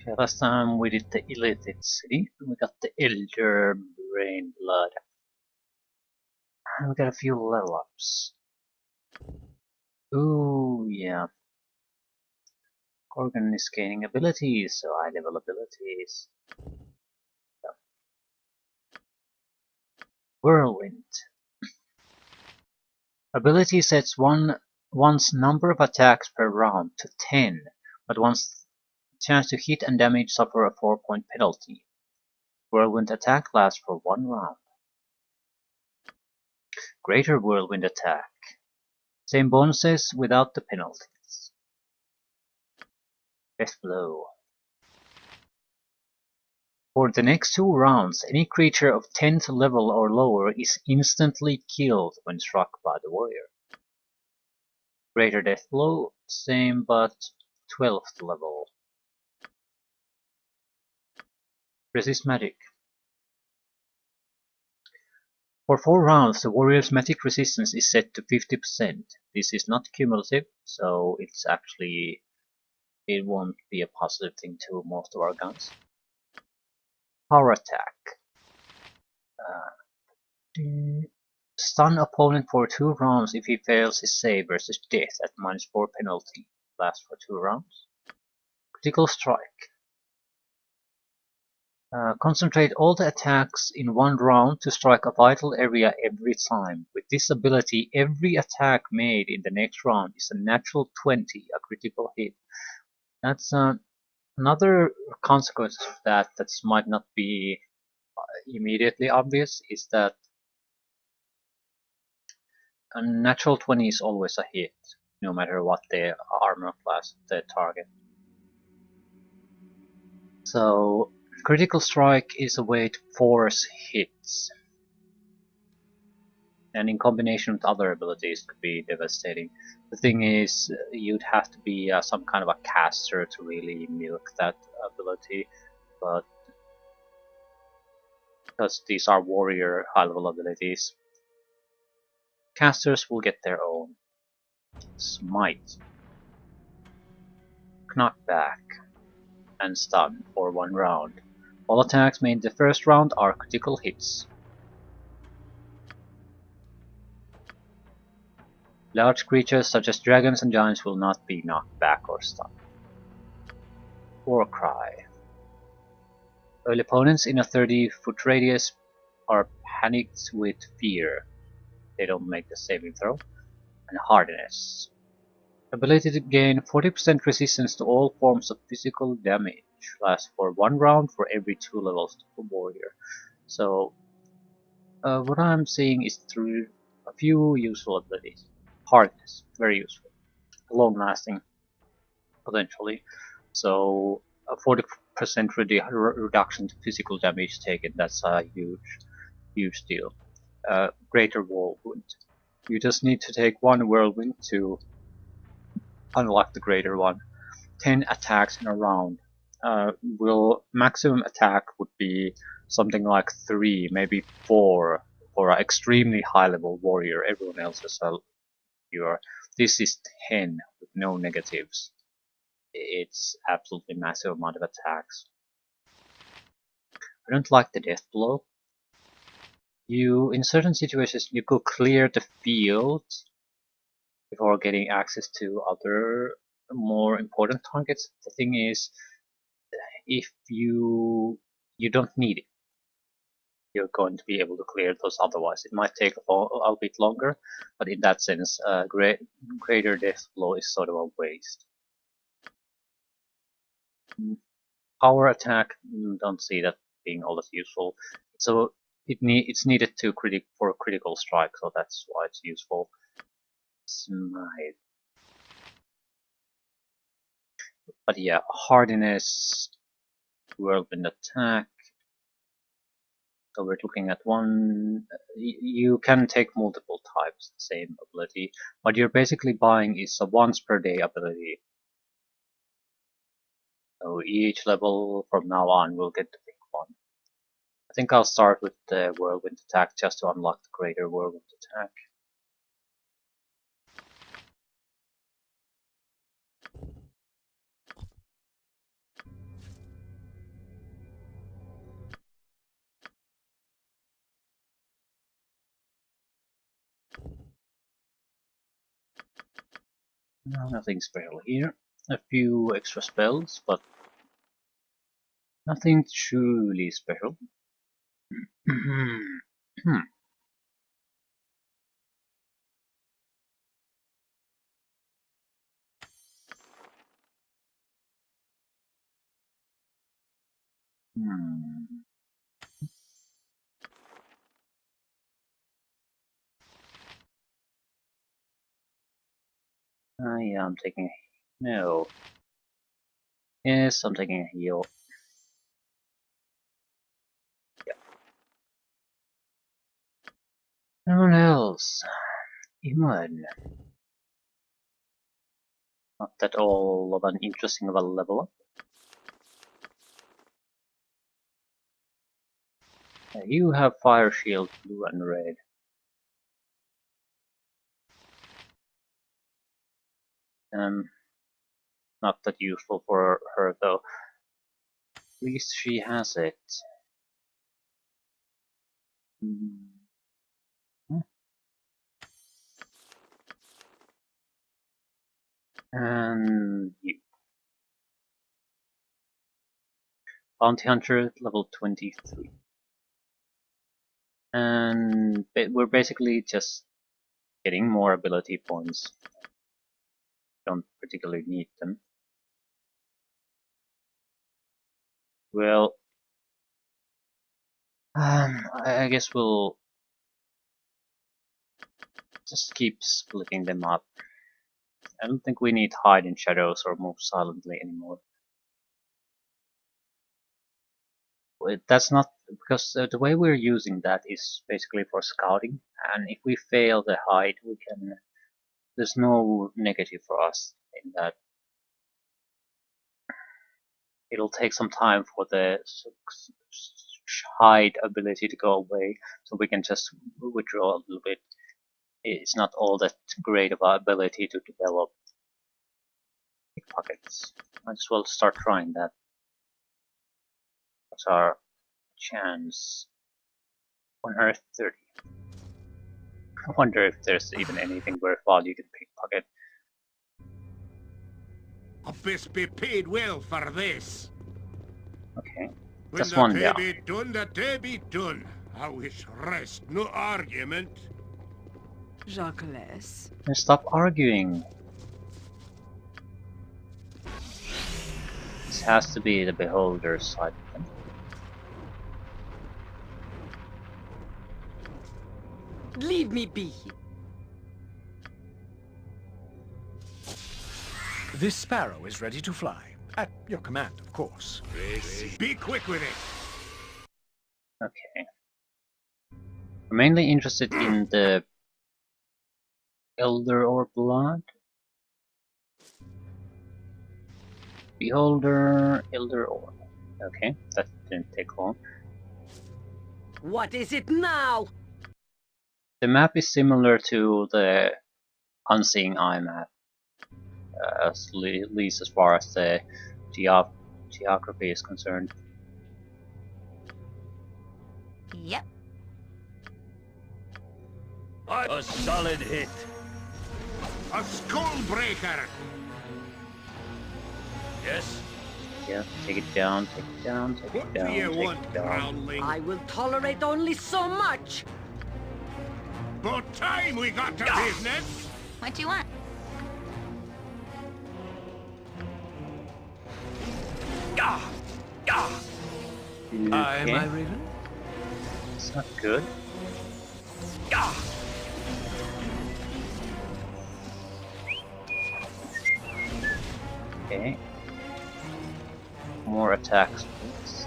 Okay, last time we did the Illithid City, and we got the Elder Brain Blood. And we got a few level ups. Ooh, yeah. Gorgon is gaining abilities, so high level abilities. So. Whirlwind. Ability sets one's number of attacks per round to 10, but one's chance to hit and damage suffer a 4-point penalty. Whirlwind attack lasts for 1 round. Greater Whirlwind attack. Same bonuses without the penalties. Death Blow. For the next 2 rounds, any creature of 10th level or lower is instantly killed when struck by the warrior. Greater Death Blow, same but 12th level. Resist Magic. For 4 rounds, the warrior's magic resistance is set to 50%. This is not cumulative, so it won't be a positive thing to most of our guns. Power Attack. Stun opponent for 2 rounds if he fails his save versus death at -4 penalty. Lasts for 2 rounds. Critical Strike. Concentrate all the attacks in 1 round to strike a vital area every time. With this ability, every attack made in the next round is a natural 20, a critical hit. That's another consequence of that might not be immediately obvious, is that a natural 20 is always a hit, no matter what the armor class of the target. So Critical Strike is a way to force hits, and in combination with other abilities could be devastating. The thing is, you'd have to be some kind of a caster to really milk that ability, but because these are warrior high-level abilities, casters will get their own. Smite, Knockback, and Stun for 1 round. All attacks made in the first round are critical hits. Large creatures such as dragons and giants will not be knocked back or stunned. Warcry. Early opponents in a 30-foot radius are panicked with fear. They don't make the saving throw. And Hardiness. Ability to gain 40% resistance to all forms of physical damage. Lasts for 1 round for every 2 levels of warrior. So what I'm seeing is through a few useful abilities. Hardness, very useful. Long lasting, potentially. So a 40% reduction to physical damage taken, that's a huge deal. Greater Whirlwind. You just need to take 1 Whirlwind to unlock the greater one. 10 attacks in a round. Maximum attack would be something like 3, maybe 4 for an extremely high level warrior. Everyone else is a pure. This is 10 with no negatives. It's absolutely massive amount of attacks. I don't like the Death Blow. In certain situations, you could clear the field before getting access to other more important targets. The thing is, if you don't need it, you're going to be able to clear those otherwise. It might take a bit longer, but in that sense, greater Death Blow is sort of a waste. Power Attack, don't see that being all that useful. So it's needed to for a critical strike, so that's why it's useful. Smite. But yeah, Hardiness, Whirlwind Attack. So we're looking at one. You can take multiple types, the same ability. What you're basically buying is a once per day ability. So each level from now on will get to pick one. I think I'll start with the Whirlwind Attack just to unlock the greater Whirlwind Attack. Nothing special here. A few extra spells, but nothing truly special. Hmm. Hmm. Yeah, I'm taking. No. Yes, I'm taking a heal. Yeah. Anyone else? Iman. Not that all of an interesting of a level up. You have fire shield, blue and red. Not that useful for her though. At least she has it. Hmm. And you. Bounty Hunter level 23. And we're basically just getting more ability points. Don't particularly need them. Well, I guess we'll just keep splitting them up. I don't think we need hide in shadows or move silently anymore. That's not because the way we're using that is basically for scouting, and if we fail the hide, we can. There's no negative for us in that. It'll take some time for the hide ability to go away, so we can just withdraw a little bit. It's not all that great of an ability to develop pickpockets. Might as well start trying that. What's our chance? On Earth 30. I wonder if there's even anything worthwhile you can pickpocket. I best be paid well for this. Okay, When just the one day down. be done, the day be done. I wish rest, no argument. Jacques. And stop arguing. This has to be the beholder's side. Leave me be. This sparrow is ready to fly. At your command, of course. Be quick with it. Okay. I'm mainly interested in the Elder or Blood. Beholder, Elder or. Okay, that didn't take long. What is it now? The map is similar to the Unseeing Eye map, at least as far as the geography is concerned. Yep. A solid hit. A skull breaker. Yes. Yeah, take it down, take it down, take What it do down, you take want, it down. groundling? I will tolerate only so much. About time we got to business. What do you want? Am I Okay, Raven? it's not good. Okay. More attacks, please.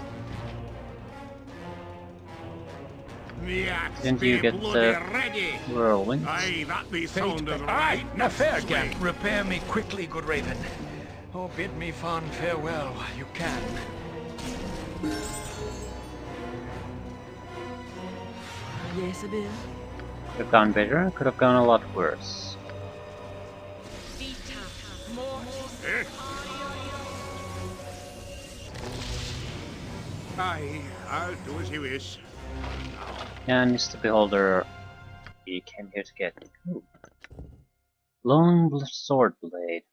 The axe Didn't you be get bloody the ready. whirlwind? Aye, that be Fate, sounded aye, right. no fair That's can. sweet. Repair me quickly, good Raven. Oh, bid me fond farewell while you can. Yes, Abel. Could have gone better, could have gone a lot worse. Eh? Aye, I'll do as you wish. And Mr. Beholder, he came here to get. Ooh. Sword blade.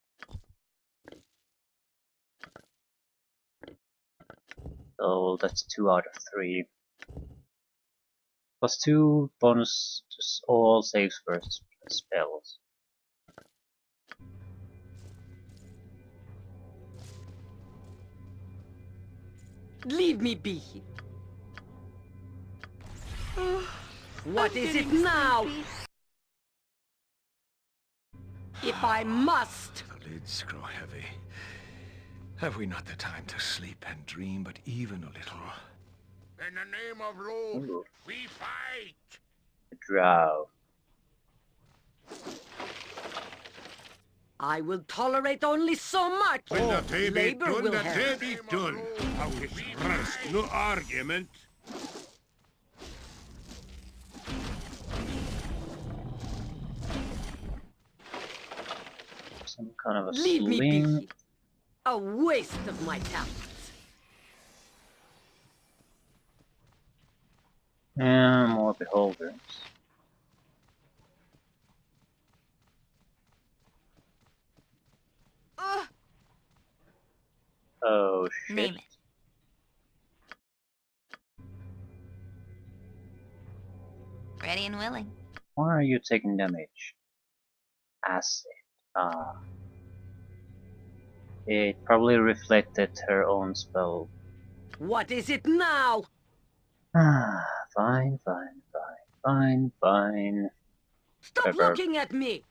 So that's 2 out of 3. Plus 2 bonus to all saves versus spells. Leave me be. What is it now? If I must. The lids grow heavy. Have we not the time to sleep and dream, but even a little? In the name of Lord, Ooh, we fight! a drow. I will tolerate only so much. When the Oh, day be labor done, will the day help. be done. I wish rest, no argument. Some kind of a Leave me sling. be. A waste of my talents. And more beholders. Oh shit. Name it. Ready and willing. Why are you taking damage? Acid. Ah. It probably reflected her own spell. What is it now? Ah, fine. Stop Whatever. looking at me.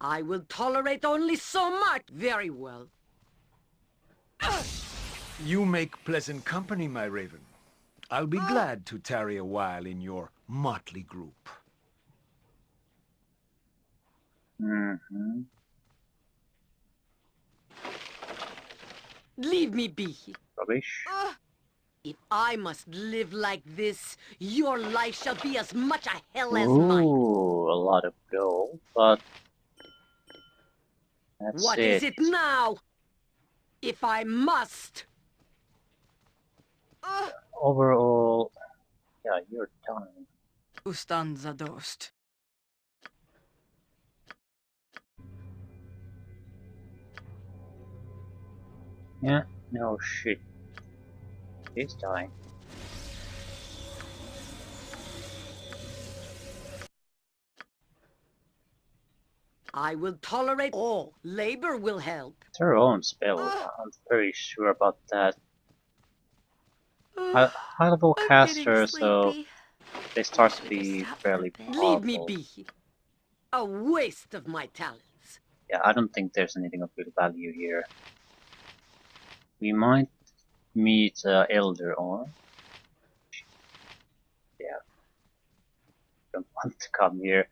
I will tolerate only so much. Very well. You make pleasant company, my raven. I'll be glad to tarry a while in your motley group. Mm-hmm. Leave me be. Rubbish. If I must live like this, your life shall be as much a hell as mine. Ooh, a lot of gold, but that's What is it now? If I must. Overall, yeah, you're done. Ustan zadost. Yeah, no shit. He's dying. I will tolerate all. Labor will help. It's her own spell. I'm very sure about that. High level caster, so they start to be fairly Leave me powerful. be. A waste of my talents. Yeah, I don't think there's anything of real value here. We might meet Elder on. Yeah, don't want to come here.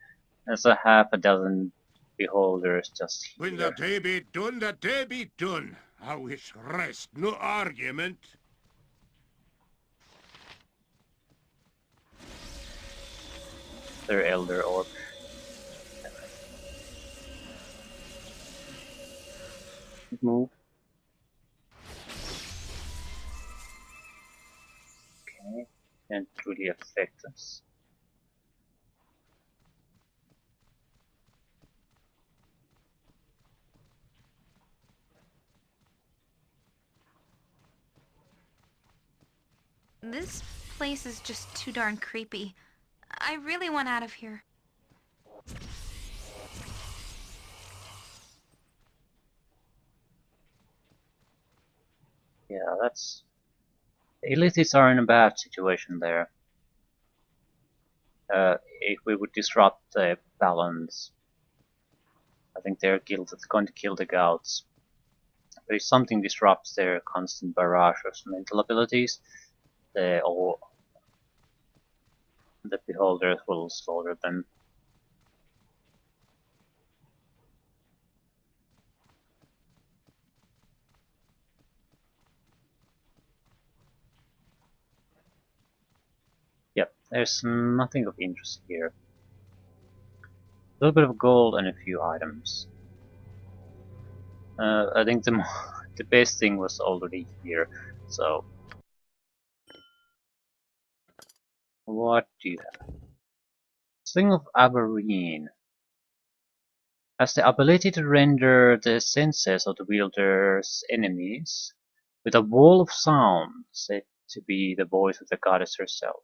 There's a half a dozen beholders just When the here. day be done, the day be done. I wish rest, no argument. Their Elder Orc. Move. Okay, can't really affect us. This place is just too darn creepy. I really want out of here. Yeah, that's... The Elitists are in a bad situation there. If we would disrupt the balance, I think they're going to kill the Gauts. But if something disrupts their constant barrage of mental abilities, the beholders will slaughter them. Yep, there's nothing of interest here. A little bit of gold and a few items. I think the best thing was already here, so What do you have? Sling of Aberreen has the ability to render the senses of the wielder's enemies with a wall of sound said to be the voice of the goddess herself.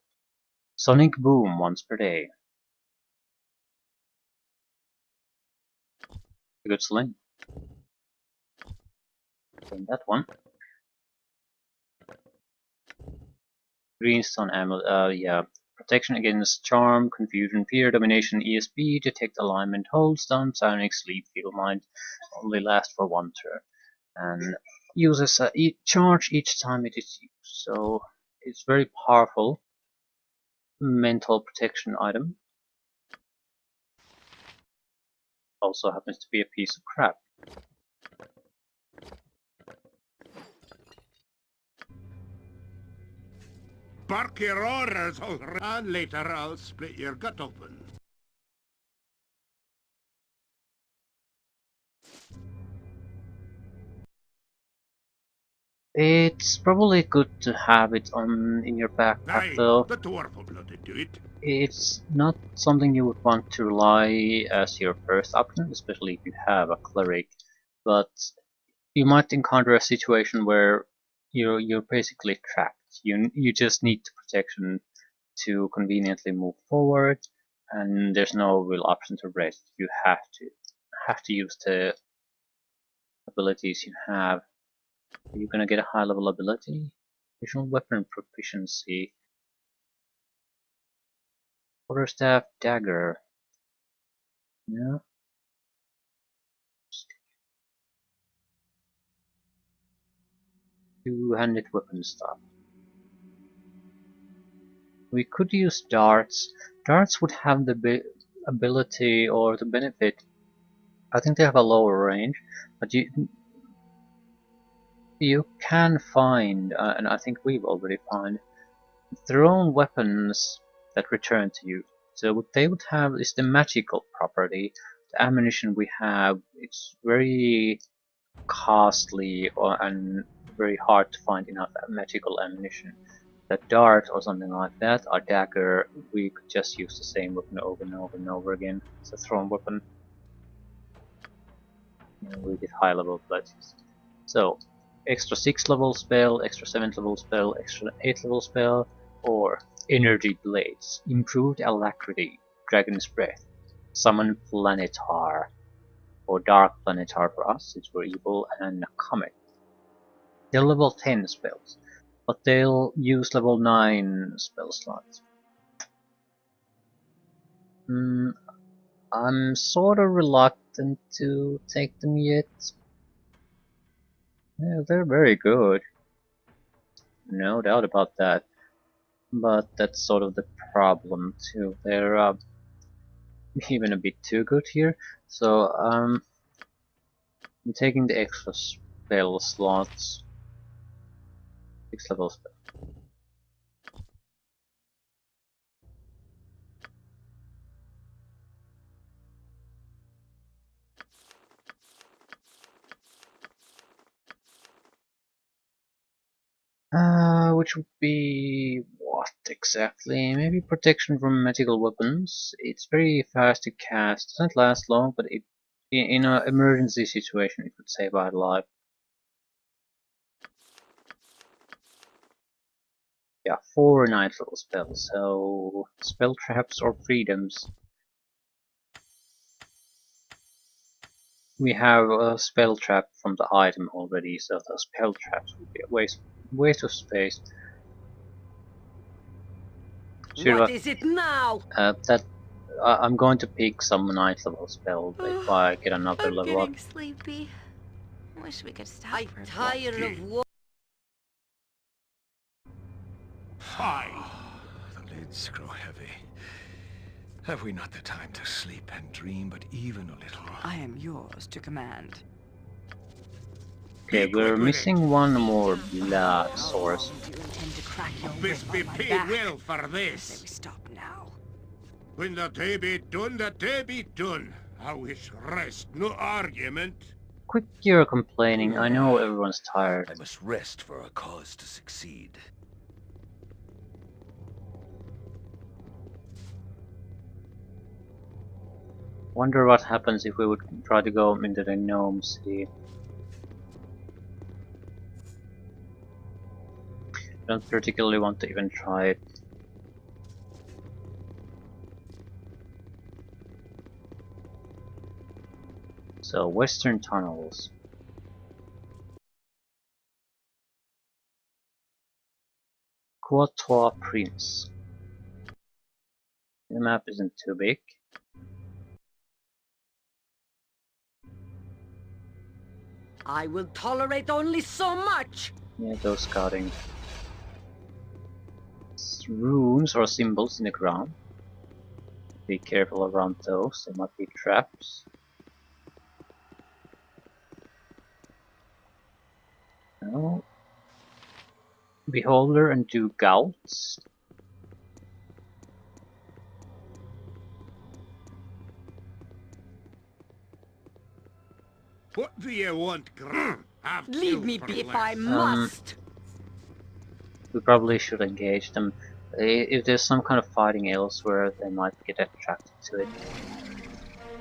Sonic boom once per day. A good sling. And that one. Greenstone amulet, yeah. Protection against charm, confusion, fear, domination, ESP, detect alignment, hold, stun, psionic, sleep, feeble mind, only last for one turn. And uses a charge each time it is used. So it's very powerful mental protection item. Also happens to be a piece of crap. Bark your orders, and later I'll split your gut open. It's probably good to have it on in your backpack Aye, though. the dwarf will bloody do it. It's not something you would want to rely as your first option, especially if you have a cleric, but you might encounter a situation where you're basically trapped. You just need the protection to conveniently move forward, and there's no real option to rest. You have to use the abilities you have. You're gonna get a high level ability, additional weapon proficiency, quarterstaff dagger. Yeah. Two-handed weapon stuff. We could use darts. Darts would have the ability or the benefit. I think they have a lower range, but you can find, and I think we've already found, thrown weapons that return to you. So what they would have is the magical property. The ammunition we have, it's very costly and very hard to find enough magical ammunition. That dart or something like that, or dagger, we could just use the same weapon over and over and over again. It's a thrown weapon. And we get high level abilities. So, extra 6 level spell, extra 7 level spell, extra 8 level spell, or energy blades, improved alacrity, dragon's breath, summon planetar, or dark planetar for us, since we're evil, and a comet. They're level 10 spells, but they'll use level 9 spell slots. I'm sort of reluctant to take them yet. Yeah, they're very good. No doubt about that. But that's sort of the problem too. They're even a bit too good here. So I'm taking the extra spell slots. 6 level spell. Which would be what exactly? Maybe protection from magical weapons. It's very fast to cast. Doesn't last long, but in an emergency situation it would save our life. Yeah, 4 ninth level spells. So spell traps or freedoms. We have a spell trap from the item already, so the spell traps would be a waste of space. What is it now? I'm going to pick some ninth level spell if I get another I'm level up. getting sleepy. Wish we could stop I'm for a bit. tired of war. Aye. The lids grow heavy. Have we not the time to sleep and dream, but even a little? I am yours to command. Okay, Be we're quick with missing it. one more blood How source. long do you intend to crack your This whip be on my paid back? well for Say we this. stop now. When the day be done, the day be done. I wish rest, no argument. Quit your complaining, I know everyone's tired. I must rest for our cause to succeed. Wonder what happens if we would try to go into the gnome city. Don't particularly want to even try it. So, western tunnels. Quatois Prince. The map isn't too big. I will tolerate only so much! Yeah, go scouting. Runes or symbols in the ground. Be careful around those, there might be traps. No. Beholder and two gouts. What do you want, Grr? Have Leave two me for be if less. I must! We probably should engage them. If there's some kind of fighting elsewhere, they might get attracted to it.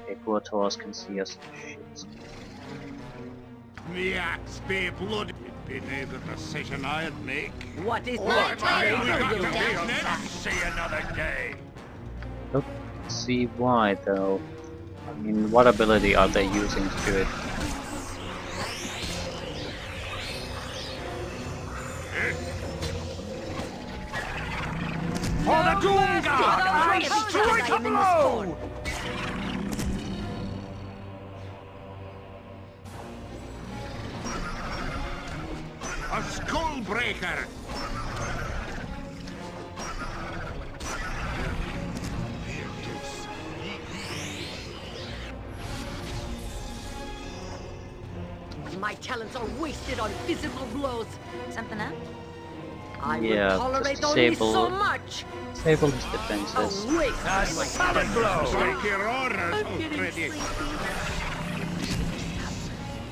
Okay, Quatoas can see us. Shit. Me axe be blood. It'd be neither decision I'd make. What is What that? are you got doing? to business? See another day. Don't see why though. I mean, what ability are they using to do it? For the Doom God! I And strike a blow! A skull breaker. My talents are wasted on physical blows. Something up? I Yeah, will tolerate just only disable- so much. Disable his A defenses. waste A of my solid blow! Like your orders, already.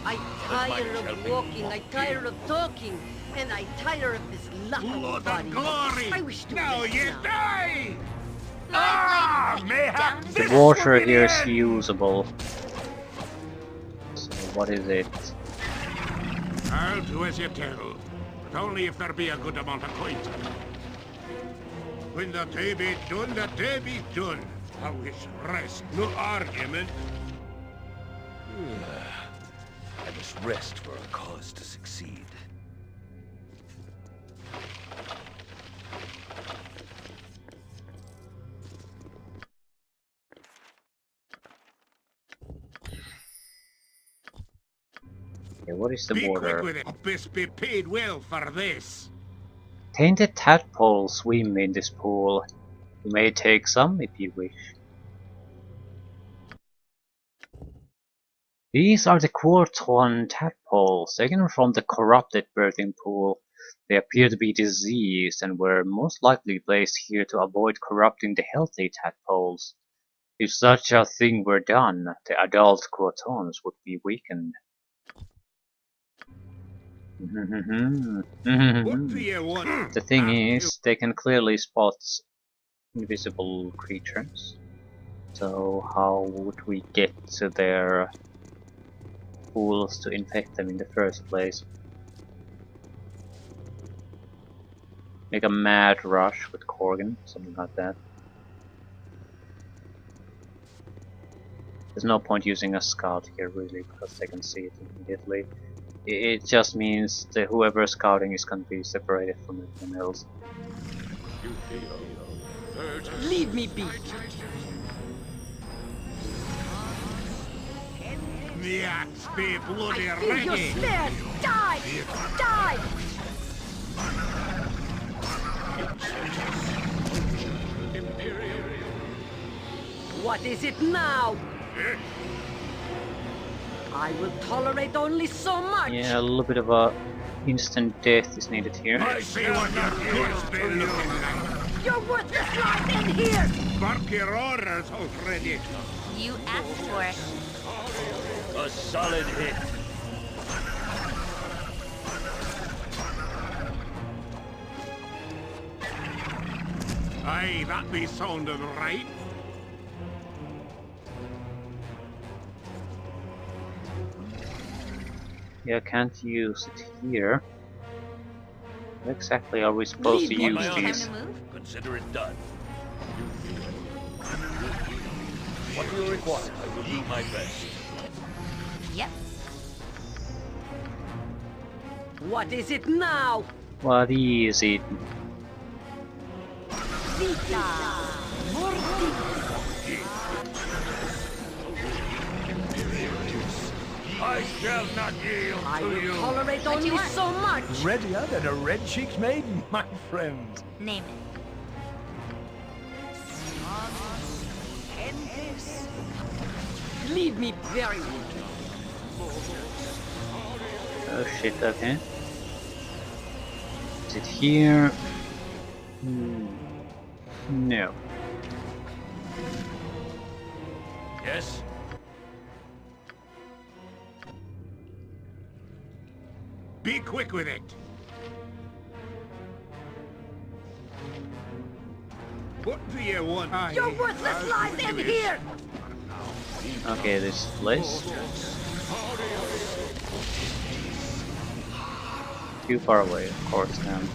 I tire of walking, I tire of talking, and I tire of this laughable Blood body. and glory. I wish to Now rest you now. die. Ah, mayhap The this water will be here the is end. usable. So what is it? I'll do as you tell, but only if there be a good amount of coin. When the day be done, the day be done. I wish rest, no argument. I must rest for a cause to succeed. Okay, what is the Be quick water? with it. Abyss be paid well for this. Tainted tadpoles swim in this pool. You may take some if you wish. These are the Quarton tadpoles, taken from the corrupted birthing pool. They appear to be diseased and were most likely placed here to avoid corrupting the healthy tadpoles. If such a thing were done, the adult Quartons would be weakened. What do you want? The thing Have is, they can clearly spot invisible creatures. So how would we get to their pools to infect them in the first place? Make a mad rush with Corgan, something like that. There's no point using a scout here really, because they can see it immediately. It just means that whoever is scouting is going to be separated from everyone else. Leave me be. the axe be bloody I feel your ready. snares! Die! Die! What is it now? I will tolerate only so much. Yeah, a little bit of a instant death is needed here. I see what your goods be looking like. Your worthless lies end here! Bark your orders already. You asked for it. A solid hit. Aye, that be sounding right. Yeah, can't use it here. What exactly are we supposed to Leave me On my use honor. Time these? to move? Consider it done. What do you require? I will do my best. Yep. What is it now? What is it? Vita! I shall not yield I to will you. tolerate What do you only want? so much! Readier than a red-cheeked maiden, my friend. Name it. Leave me very wounded. Oh shit, okay. Is it here? No. Yes? Be quick with it. What do you want? Your worthless lies end here! Okay, this place. Too far away, of course, then.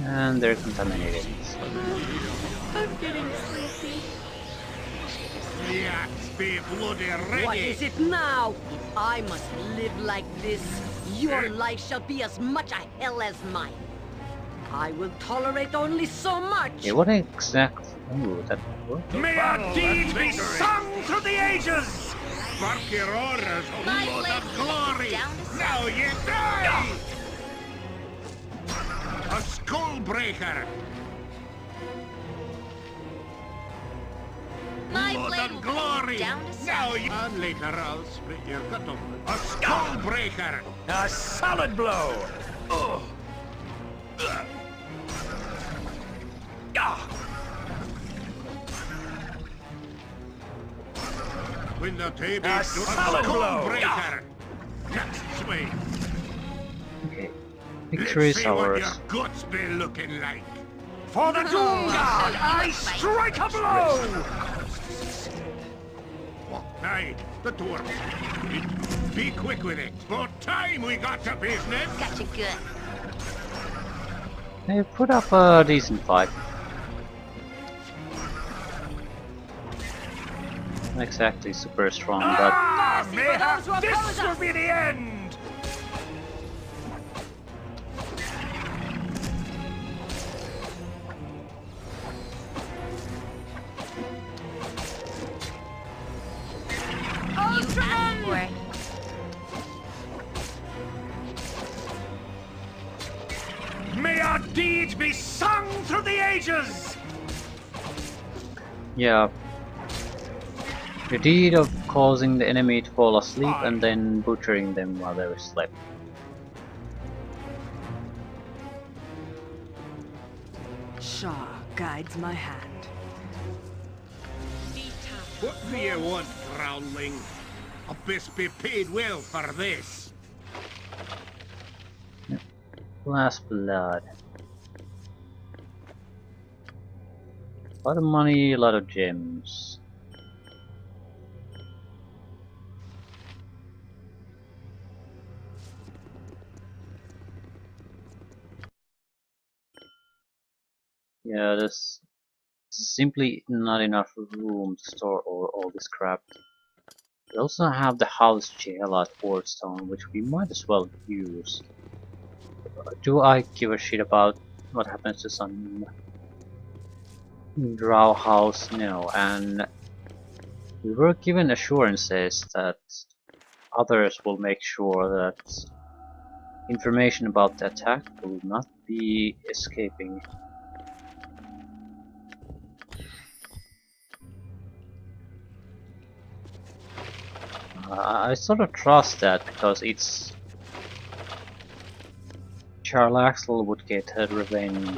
And they're contaminated. So. I'm getting sleepy. Yaks be bloody ready. What is it now? If I must live like this, your life shall be as much a hell as mine. I will tolerate only so much. Yeah, what exact? Ooh, that worked. May our deeds be sung through the ages! Spark your orders, My load blade of glory. down to Now you die. A skull breaker. My Load blade of will glory. down to Now south. you. And later I'll split your gut open. A skull breaker. A solid blow. Ugh. When the table A a solid skull blow. breaker. Next swing. Okay. Let's Victory is see what ours. your guts be looking like. For the Doom God, I strike a blow! Aye, the dwarf. Be quick with it. About time we got to business. Got you good. They put up a decent fight. Not exactly super strong, but Ah, Mercy for mayhap those who this oppose will us. be the end! You asked for it. May our deeds be sung through the ages! yeah. The deed of causing the enemy to fall asleep and then butchering them while they were asleep. Shah guides my hand. What do you want, groundling? I best be paid well for this. Last blood. A lot of money, a lot of gems. Yeah, there's simply not enough room to store all this crap. We also have the house jail at Wardstone, which we might as well use. Do I give a shit about what happens to some drow house? No, and we were given assurances that others will make sure that information about the attack will not be escaping. I sort of trust that because it's Charles Axel would get her revenge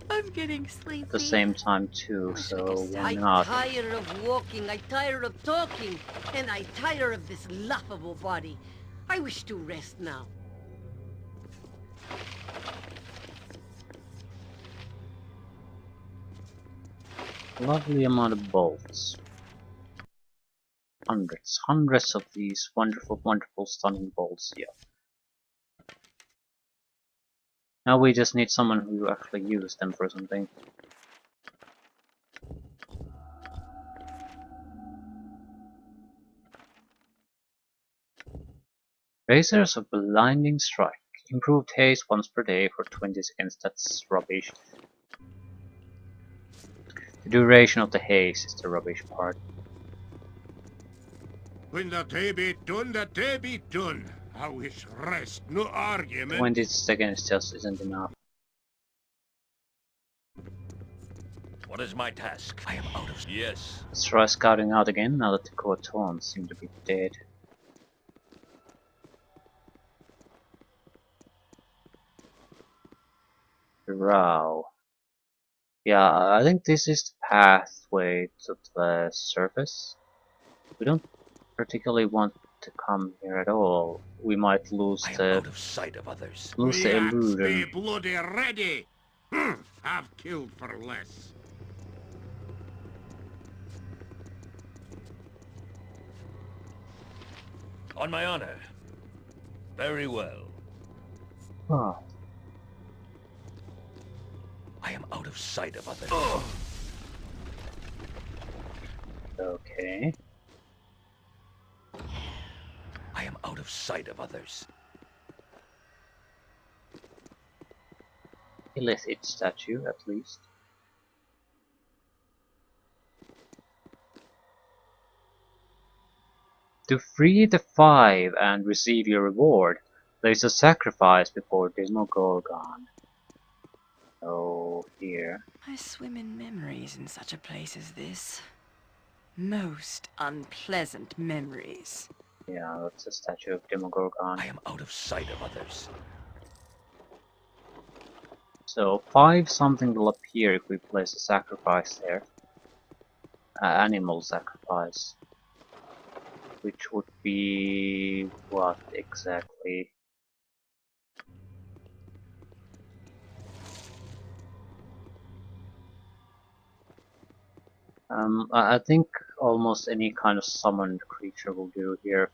I'm getting sleepy. at the same time too, so why I'm not? tired of walking, I'm tired of talking, and I'm tired of this laughable body. I wish to rest now. Lovely amount of bolts. hundreds of these wonderful stunning bolts here. Now we just need someone who actually uses them for something. Razors of Blinding Strike. Improved haste once per day for 20 seconds. That's rubbish. The duration of the haste is the rubbish part. When the day be done, the day be done. I wish rest, no argument. 20 seconds just isn't enough. What is my task? I am out of... Yes. Let's try scouting out again now that the Cortons seem to be dead. Wow. Yeah, I think this is the pathway to the surface. We don't particularly want to come here at all. We might lose I am the out of sight of others. lose the Yaks be illusion. bloody ready. I've killed for less. On my honor. Very well. Oh, I am out of sight of others. okay. I am out of sight of others. Illithid statue, at least. To free the five and receive your reward, there is a sacrifice before Demogorgon. Oh, here. I swim in memories in such a place as this. Most unpleasant memories. Yeah, that's a statue of Demogorgon. I am out of sight of others. So 5 something will appear if we place a sacrifice there. Animal sacrifice. Which would be what exactly? I think almost any kind of summoned creature will do here.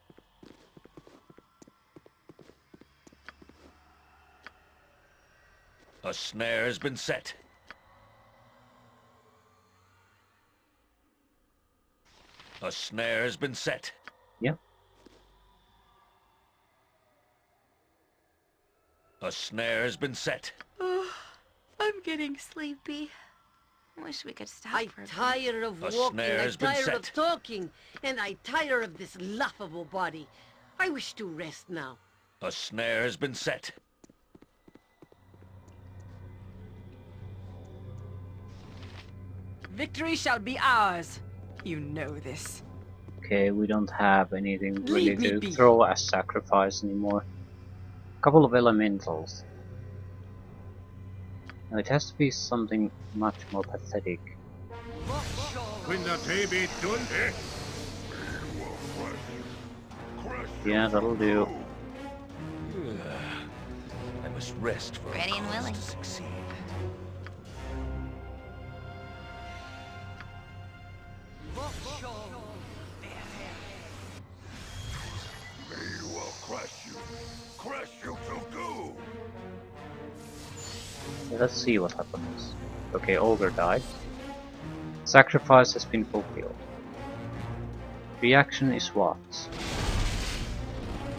A snare has been set. A snare has been set. Yep. A snare has been set. Oh, I'm getting sleepy. Wish we could stop I for a bit. tire of A walking, snare I has been tire of set. talking, and I tire of this laughable body. I wish to rest now. A snare has been set. Victory shall be ours. You know this. Okay, we don't have anything really Leave me to be. throw as sacrifice anymore. A couple of elementals. Now it has to be something much more pathetic. When the day be done, Yeah, that'll do. I must rest for Ready a and cause willing. to succeed. we will crush you to goo. Let's see what happens. Okay, Ogre died. Sacrifice has been fulfilled. Reaction is what?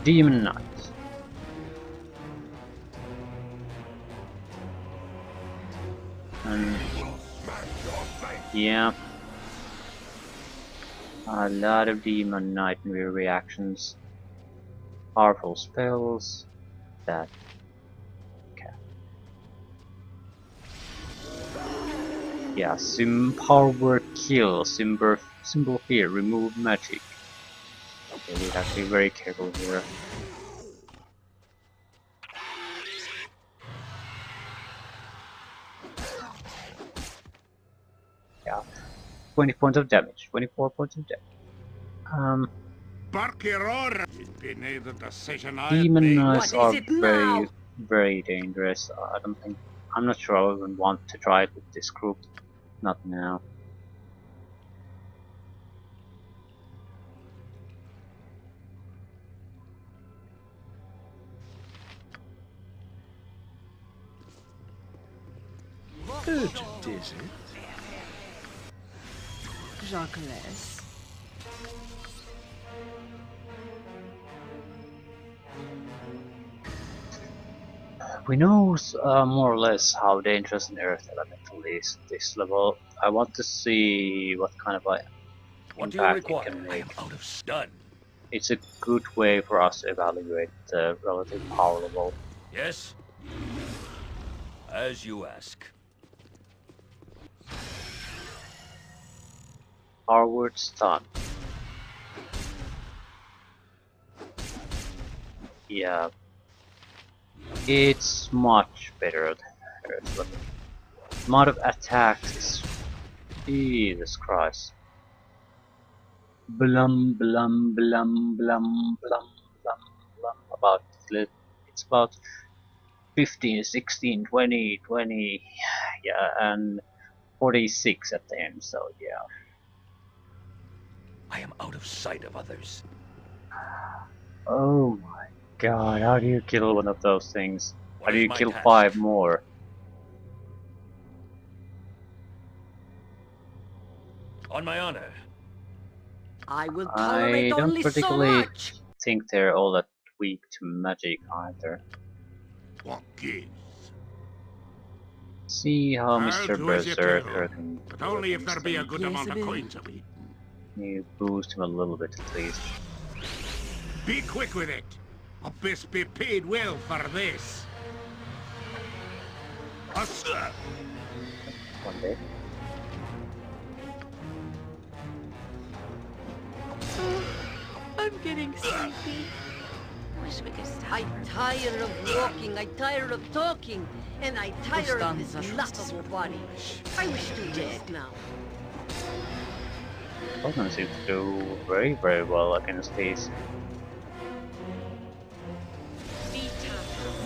Demon Knight. And yeah, a lot of Demon Knight reactions. Powerful spells. That. Okay. Yeah, power kill, symbol fear, remove magic. Okay, we have to be very careful here. Yeah, 20 points of damage, 24 points of damage. Barkiror, it be neither decision I Demon made. Knights What are is it now? very dangerous. I'm not sure I even want to try it with this group. Not now. Urgent, is it? Jacques. We know more or less how dangerous an earth elemental is at this level. I want to see what kind of What do you impact it require? can I am make. out of done. It's a good way for us to evaluate the relative power level. Yes? As you ask. Harward stun. Yeah, it's much better than Earth level. Amount of attacks is Jesus Christ. Blum blum blum blum blum blum blum. It's about 15, 16, 20, 20, yeah, and 46 at the end, so yeah. I am out of sight of others. Oh my god, how do you kill one of those things? What How do is you my kill task? 5 more? On my honor. I will I tolerate don't only so particularly much. think they're all that weak to magic either. What gives? See how I'll Mr. do as you tell, Berserker can but do only if against there be a them. good Yes, amount a of bit. coins of it. You boost him a little bit at least. Be quick with it. I best be paid well for this. One day. I'm getting sleepy. Wish we could stop I her. tire of walking, I tire of talking, and I tire of this Costanza laughable body. I wish to rest now. Doesn't seem to do very, very well against these.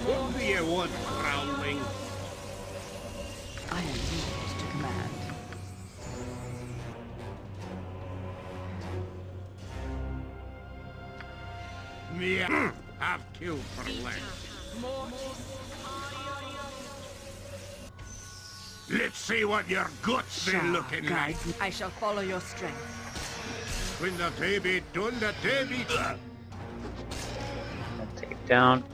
What do you want, Growling? I am yours to command. Yeah, I've killed for less. Let's see what your guts be Shah looking like. guides me. I shall follow your strength. When the day be done, the day be done. I'll take it down.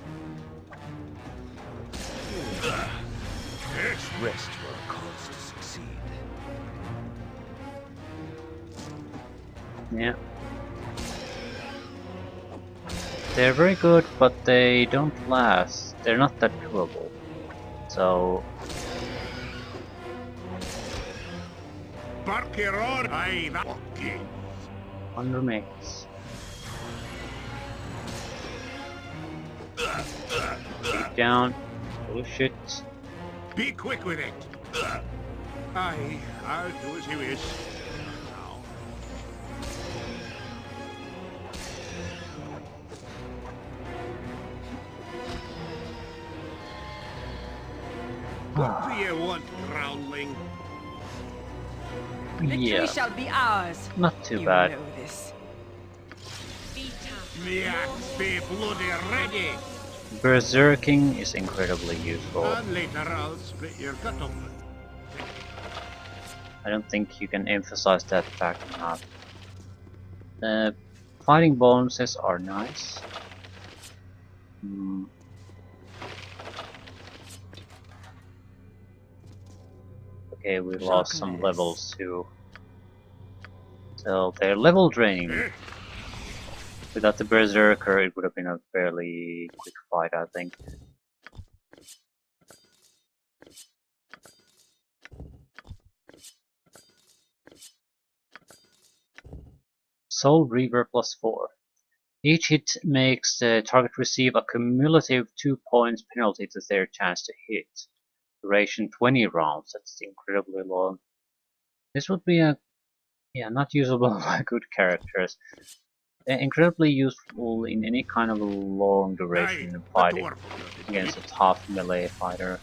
Rest your cause to succeed. Yeah. They're very good, but they don't last. They're not that durable. So, Bark your own. Aye, that okay. one remains. Take down. Bullshit. Be quick with it. Aye, I'll do as you wish. Now. What do you want, Growling? Victory Yeah, shall be ours. not too You bad. know this. Me axe be bloody ready. Berserking is incredibly useful. And later I'll split your gut open. I don't think you can emphasize that fact enough. The fighting bonuses are nice. Hmm. Okay, we lost some Chocolate. levels too. So they're level draining. Without the Berserker, it would have been a fairly quick fight, I think. Soul Reaver +4. Each hit makes the target receive a cumulative 2 points penalty to their chance to hit. Duration 20 rounds, that's incredibly long. This would be not usable by good characters. Incredibly useful in any kind of a long Aye, duration the fighting dwarf will do it. against a tough melee fighter.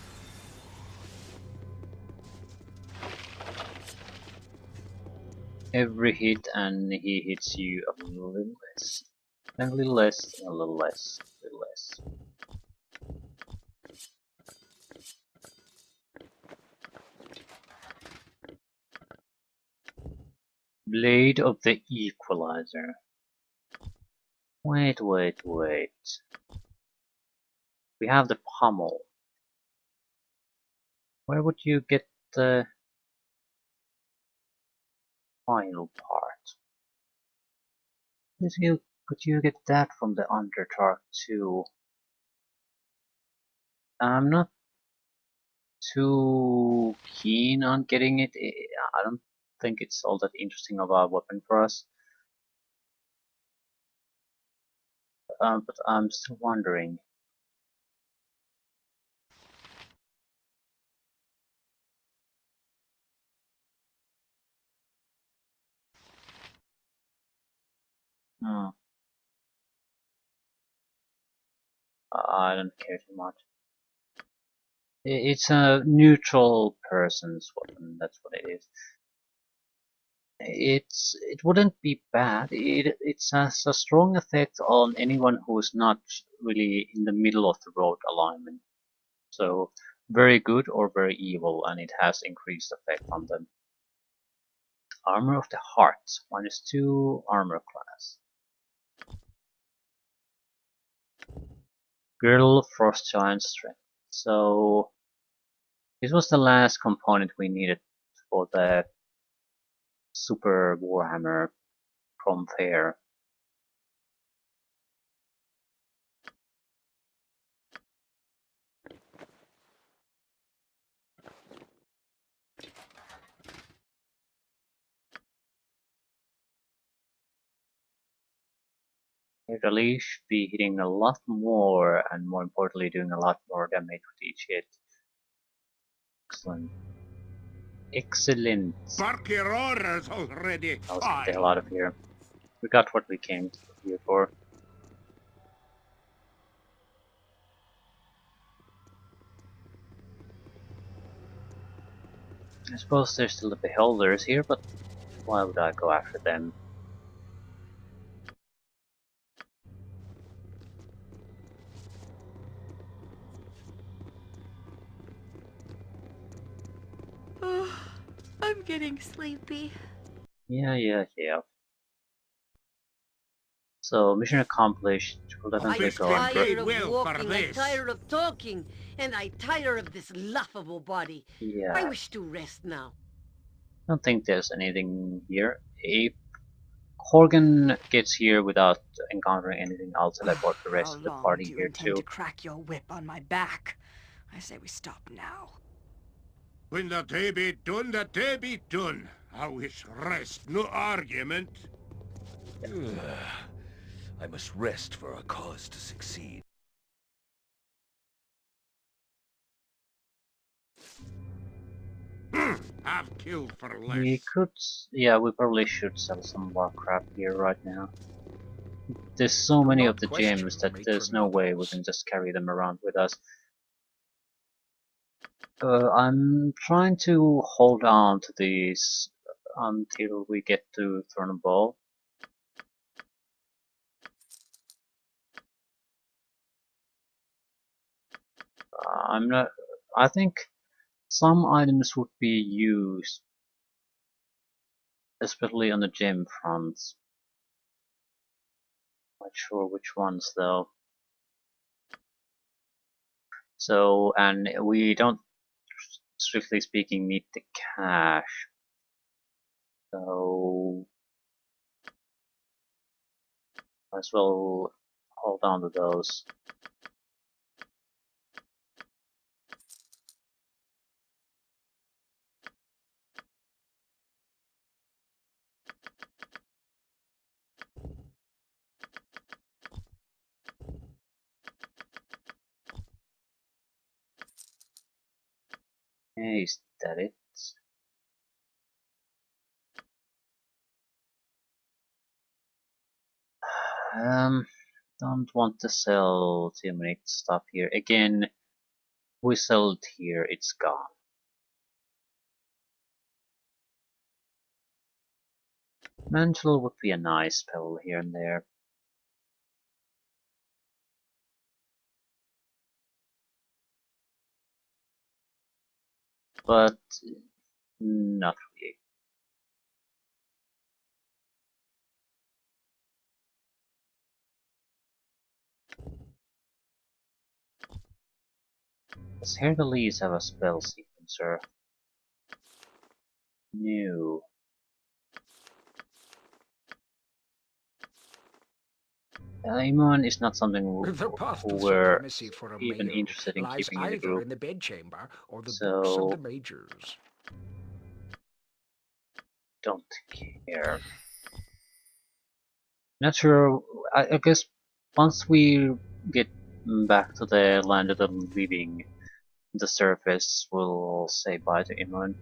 Every hit and he hits you a little less. Then a little less, and a little less, a little less. Blade of the Equalizer. Wait. We have the pommel. Where would you get the final part? Could you get that from the Underdark too? I'm not too keen on getting it. I don't think it's all that interesting of a weapon for us. But I'm still wondering. Hmm, I don't care too much. It's a neutral person's weapon, that's what it is. It wouldn't be bad. It has a strong effect on anyone who is not really in the middle of the road alignment. So very good or very evil, and it has increased effect on them. Armor of the Heart, -2 armor class. Girdle Frost Giant Strength. So this was the last component we needed for the Super Warhammer Prom Fair. Italy should be hitting a lot more, and more importantly doing a lot more damage with each hit. Excellent. Excellent. Bark your orders already. Let's get the hell out of here. We got what we came here for. I suppose there's still the beholders here, but why would I go after them? I'm getting sleepy. Yeah. So, mission accomplished. We'll definitely Office go been and paid Tired of well for walking, I'm this. tired of talking, and I'm tired of this laughable body. I yeah, wish to rest now. I don't think there's anything here. If Horgan gets here without encountering anything, I'll teleport the How rest of the long party do you here intend to too. crack your whip on my back? I say we stop now. When the day be done, the day be done. I wish rest, no argument. I must rest for our cause to succeed. I've killed for We less. could, yeah, we probably should sell some Warcraft here right now. There's so Do many of not the question gems the that there's matron no way we mothers. can just carry them around with us. I'm trying to hold on to these until we get to Thornball. I'm not. I think some items would be used, especially on the gem fronts. Not sure which ones though. So, and we don't, strictly speaking, need the cash. So, might as well hold on to those. Hey, is that it? Um, don't want to sell too many stuff here. Again, we sell it here, it's gone. Mantle would be a nice spell here and there. But not really. Does Here the Leaves have a spell sequencer? No. Iman is not something The path who to we're supremacy for a even male interested in lies keeping in the either group. in the bedchamber or the books of So the majors. don't care. Not sure. I guess once we get back to the land of the living, the surface will say bye to Iman.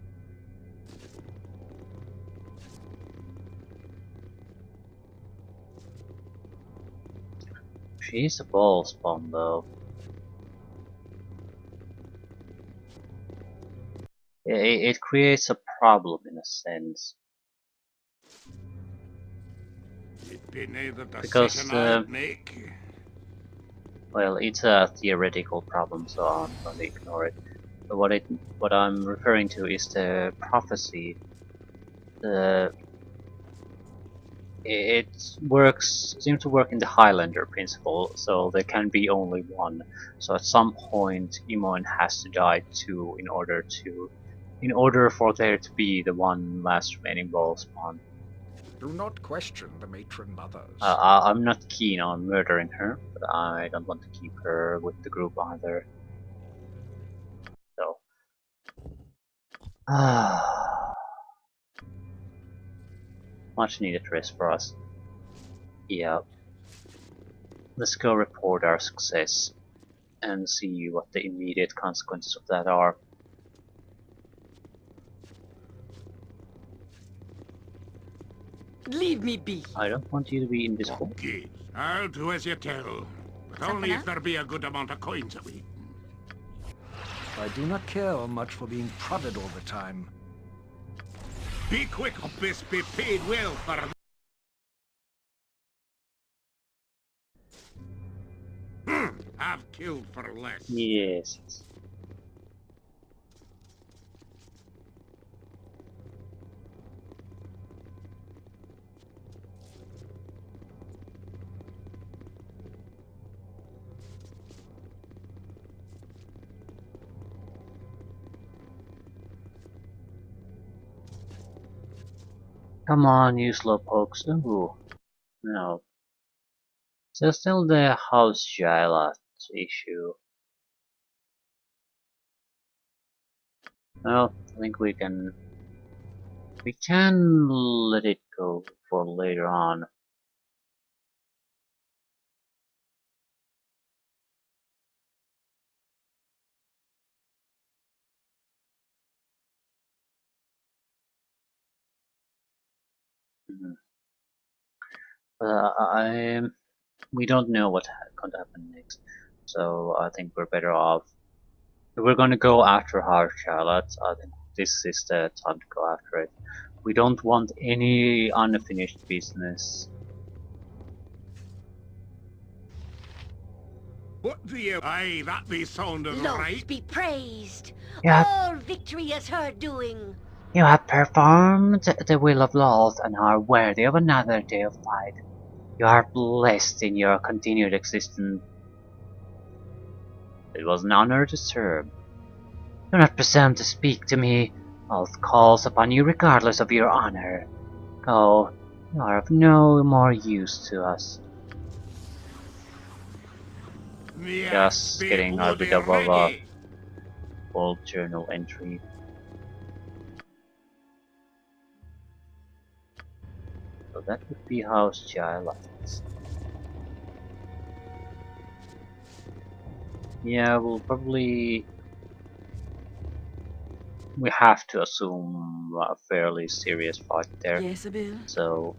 She's a ball spawn though. It creates a problem in a sense. It'd be neither Because decision I'd make. well, it's a theoretical problem, so I'm going to ignore it. But what I'm referring to is the prophecy. The it seems to work in the Highlander principle, so there can be only one. So at some point, Imon has to die too in order for there to be the one last remaining ball spawn. Do not question the matron mothers. I'm not keen on murdering her, but I don't want to keep her with the group either. So, much needed rest for us. Yeah, let's go report our success and see what the immediate consequences of that are. Leave me be. I don't want you to be invisible. Okay, I'll do as you tell. But only if there be a good amount of coins of it. I do not care much for being prodded all the time. Be quick, this be paid well for. I've killed for less. Yes. Come on, you slowpokes. Ooh. No. So still the house Jyla issue. Well, I think we can let it go for later on. Mhm. We don't know what's going to happen next, so I think we're better off. If we're going to go after Harsh Charlotte, I think this is the time to go after it. We don't want any unfinished business. What do you? Aye, that be sounding Lord right. be praised. Yeah. All victory is her doing. You have performed the will of Lord and are worthy of another day of fight. You are blessed in your continued existence. It was an honor to serve. Do not presume to speak to me. Oath calls upon you regardless of your honor. Go, you are of no more use to us. Just getting a bit of a old journal entry. So that would be House Jyla. Yeah, we'll probably... We have to assume a fairly serious fight there. Yes, Bill. So...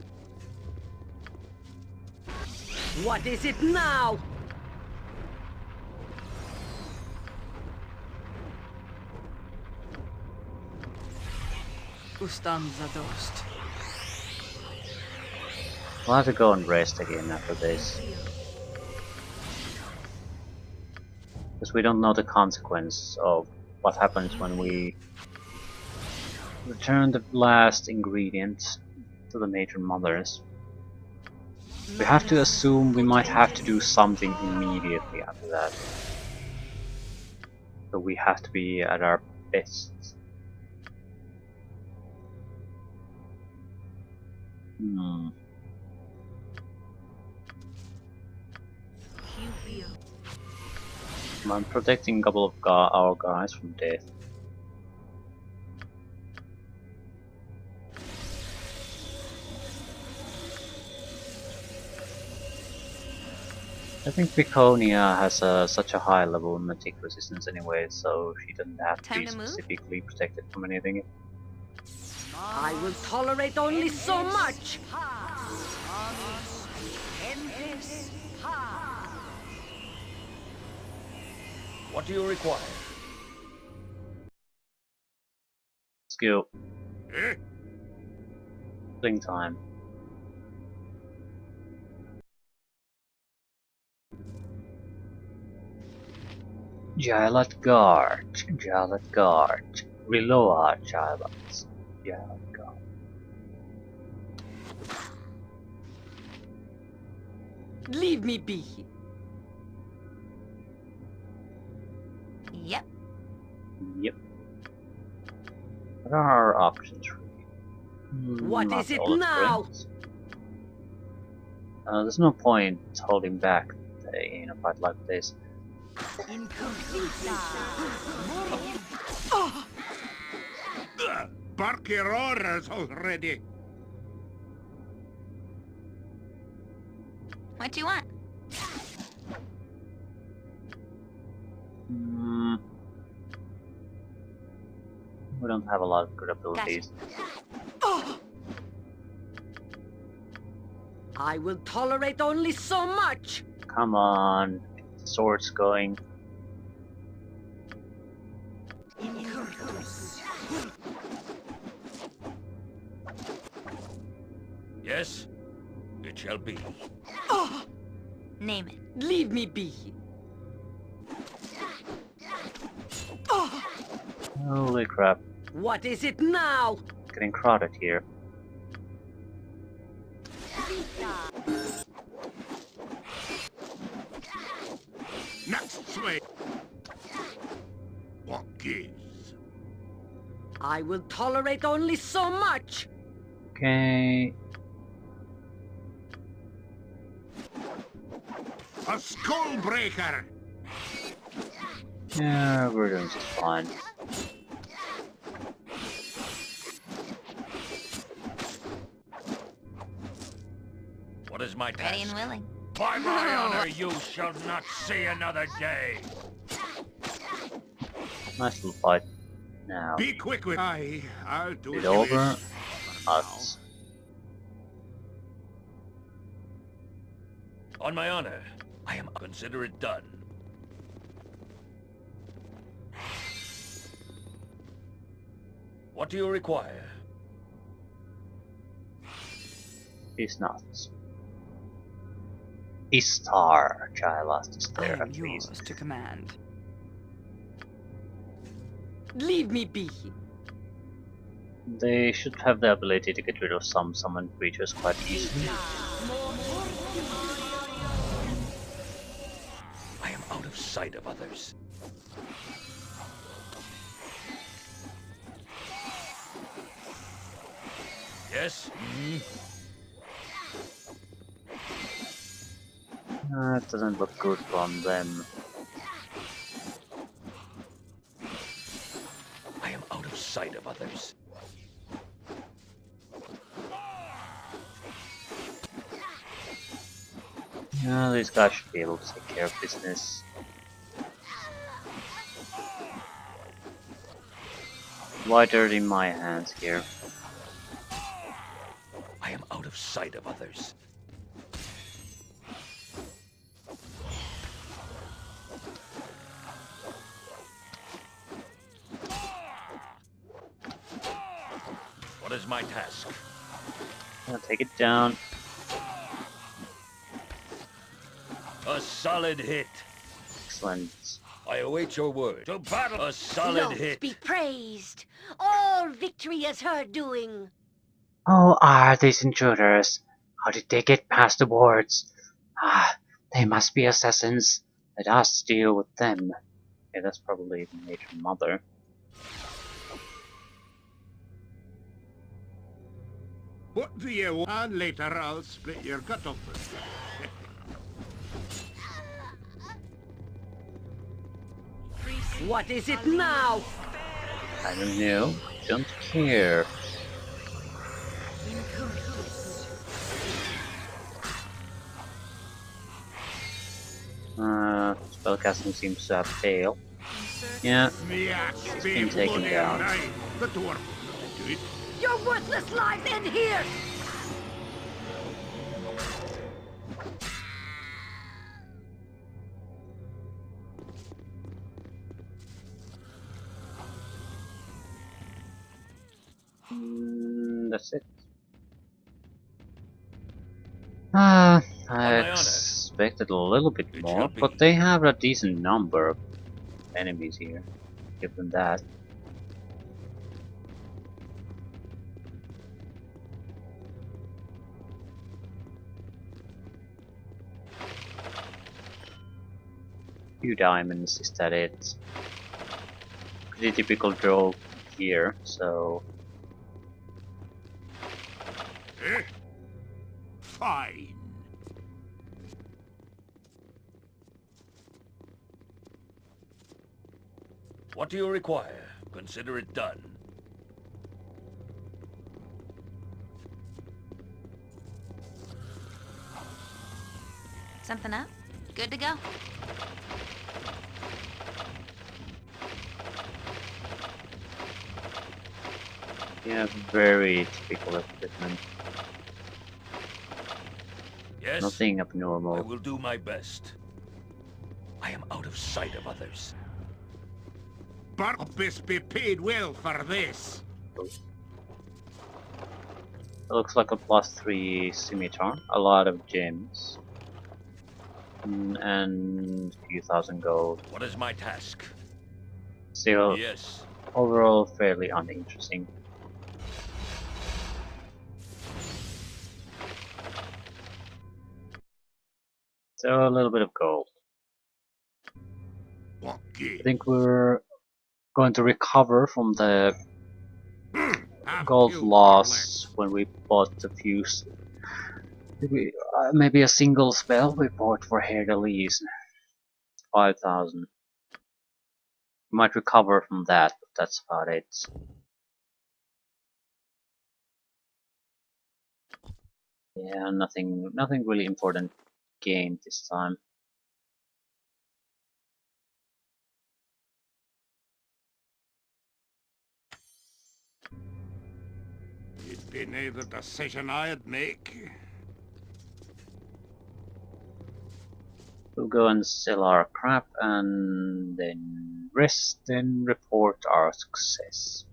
What is it now? Ustanza dost. We'll have to go and rest again after this. Because we don't know the consequence of what happens when we return the last ingredient to the matron mothers. We have to assume we might have to do something immediately after that. So we have to be at our best. Hmm. I'm protecting a couple of our guys from death. I think Piconia has such a high level of magic resistance anyway, so she doesn't have to Time be to move? specifically protected from anything. I will tolerate only so much. What do you require? Skill. Eh? Fling time. Gilet Guard. Gilet Guard. Reload Gilet. Gilet Guard. Leave me be. Yep. Yep. What are our options really? What Not is it all of now? friends. There's no point holding back in a fight like this. Bark your orders already. What do you want? Hmm. We don't have a lot of good abilities. I will tolerate only so much. Come on, get the swords going. Yes, it shall be. Name it. Leave me be. Holy crap, What is it now? it's getting crowded here. Next swing. What gives? I will tolerate only so much. Okay, A skull breaker. yeah, we're doing just fine. What is my Ready and task? willing. By my honor, you shall not see another day. Nice little fight. Now, Be quick with. I'll do it as you wish. over. For Us. On my honor, I am consider it done. What do you require? He's not. Istar Chilast is I there am at yours least. to command. Leave me be. They should have the ability to get rid of some summoned creatures quite easily. I am out of sight of others. Yes? It doesn't look good from them. I am out of sight of others. Yeah, these guys should be able to take care of business. Why dirty my hands here? I am out of sight of others. What is my task? I'll take it down. A solid hit. Excellent. I await your word. To battle! A solid Lord hit. be praised. All victory is her doing. Oh, are these intruders? How did they get past the wards? Ah, they must be assassins. Let us deal with them. Okay, that's probably the matron mother. What do you want? And later I'll split your gut open. What is it now? I don't know. Don't care. Spellcasting seems to have failed. Yeah, It's been taken down. The dwarf will look into it. Your worthless lives end here! That's it. I my honor. expected a little bit It more, shall be. but they have a decent number of enemies here. Give them that. Few diamonds, is that it? Pretty typical draw here, so Eh? Fine. What do you require? Consider it done. Something up? Good to go. yeah, very typical equipment. Yes? Nothing I abnormal. will do my best. I am out of sight of others. Barnabas be paid well for this. It looks like a +3 scimitar, a lot of gems, and a few thousand gold. What is my task? Still, Yes. overall fairly uninteresting. So a little bit of gold. What I game? think we're going to recover from the gold loss when we bought a few, maybe a single spell we bought for Hair Delise, 5,000. We might recover from that, but that's about it. Yeah, nothing really important gained this time. It'd be near the decision I'd make. We'll go and sell our crap and then rest and report our success.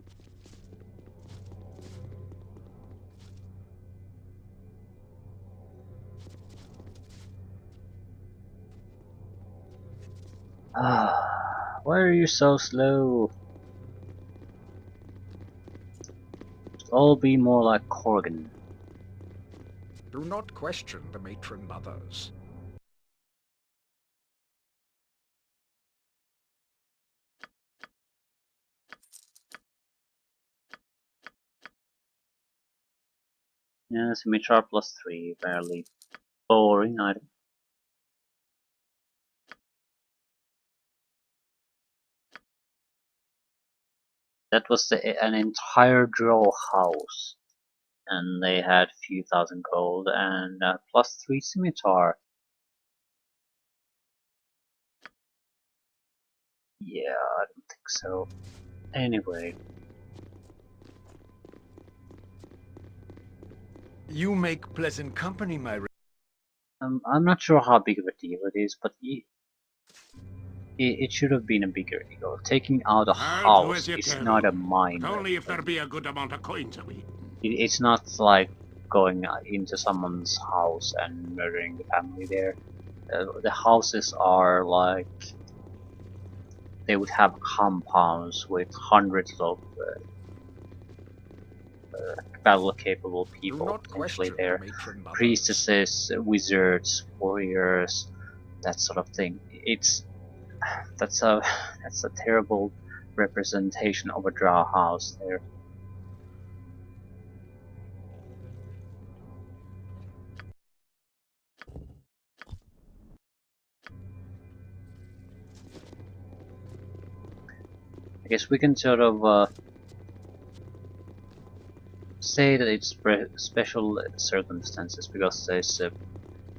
Ah, why are you so slow? Should all be more like Corgan. Do not question the matron mothers. Yeah, Scimitar +3, fairly boring item. That was an entire draw house, and they had a few thousand gold and +3 scimitar. Yeah, I don't think so. Anyway, You make pleasant company, my raven. I'm not sure how big of a deal it is, but it should have been a bigger deal. Taking out a I'll do house as you is tell. not a mine. Only if there be a good amount of coins away. It's not like going into someone's house and murdering the family there. The houses are like they would have compounds with hundreds of battle-capable Do people not potentially question there. the matron mothers. Priestesses, wizards, warriors, that sort of thing. It's that's a terrible representation of a drow house there. I guess we can sort of say that it's special circumstances because this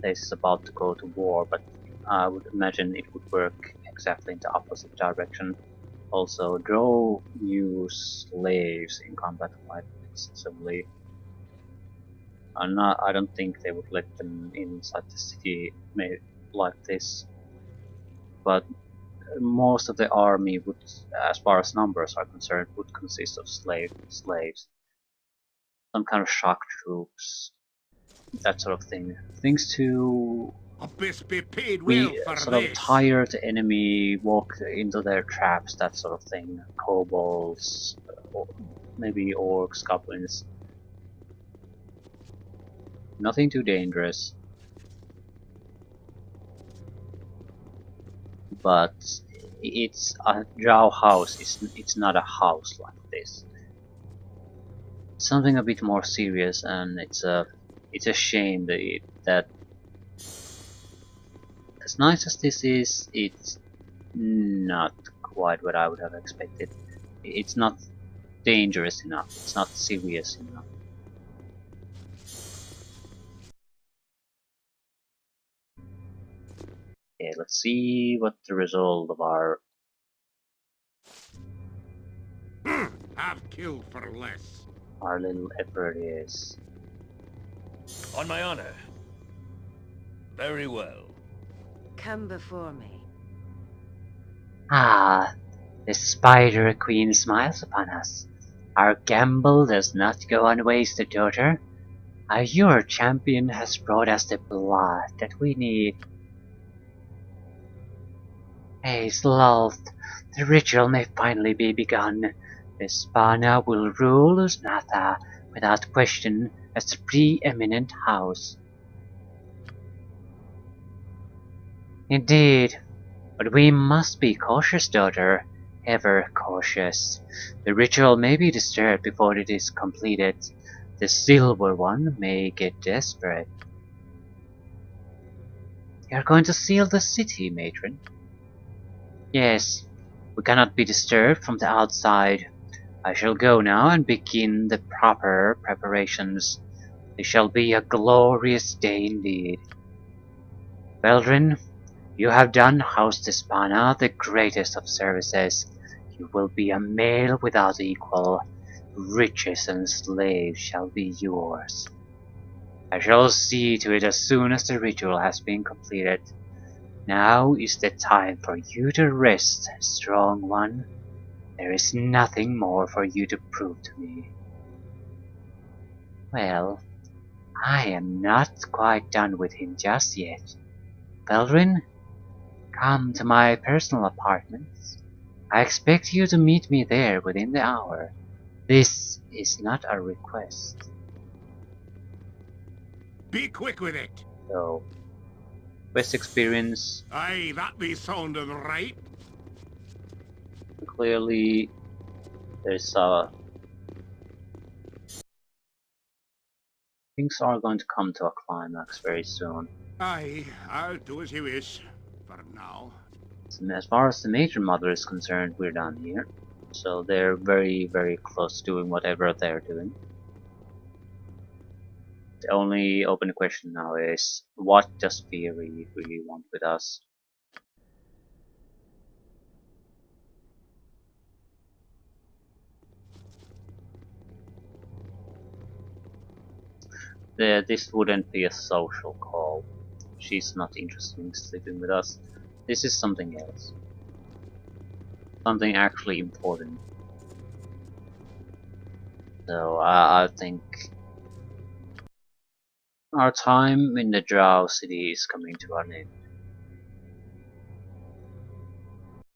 place is about to go to war, but I would imagine it would work exactly in the opposite direction. Also, Drow use slaves in combat quite extensively. I don't think they would let them inside the city like this, but most of the army would, as far as numbers are concerned, would consist of slaves. Some kind of shock troops, that sort of thing. Things to Abyss be paid well for sort of this. tire the enemy, walk into their traps, that sort of thing. Kobolds, or maybe orcs, goblins. Nothing too dangerous. But it's a drow house, it's not a house like this. Something a bit more serious, and it's a shame that as nice as this is, it's not quite what I would have expected. It's not dangerous enough, it's not serious enough. Okay, let's see what the result of our I've killed for less. little effort is. On my honor. Very well. Come before me. Ah, the Spider Queen smiles upon us. Our gamble does not go unwasted, daughter. Your champion has brought us the blood that we need. Haste, Lolth, the ritual may finally be begun. The Spana will rule Usnatha without question as the preeminent house. Indeed, but we must be cautious, daughter, ever cautious. The ritual may be disturbed before it is completed. The Silver One may get desperate. You are going to seal the city, matron? Yes, we cannot be disturbed from the outside. I shall go now and begin the proper preparations. It shall be a glorious day indeed. Veldrin, you have done House Despana the greatest of services. You will be a male without equal. Riches and slaves shall be yours. I shall see to it as soon as the ritual has been completed. Now is the time for you to rest, strong one. There is nothing more for you to prove to me. Well, I am not quite done with him just yet. Veldrin, come to my personal apartments. I expect you to meet me there within the hour. This is not a request. Be quick with it. So, quest experience, Aye, that be sounding right. clearly there's things are going to come to a climax very soon. Aye, I'll do as you wish. For now. And as far as the Major Mother is concerned, we're done here. So they're very, very close to doing whatever they're doing. The only open question now is, what does Fury really want with us? This wouldn't be a social call. She's not interested in sleeping with us. This is something else. Something actually important. So I think our time in the Drow City is coming to an end.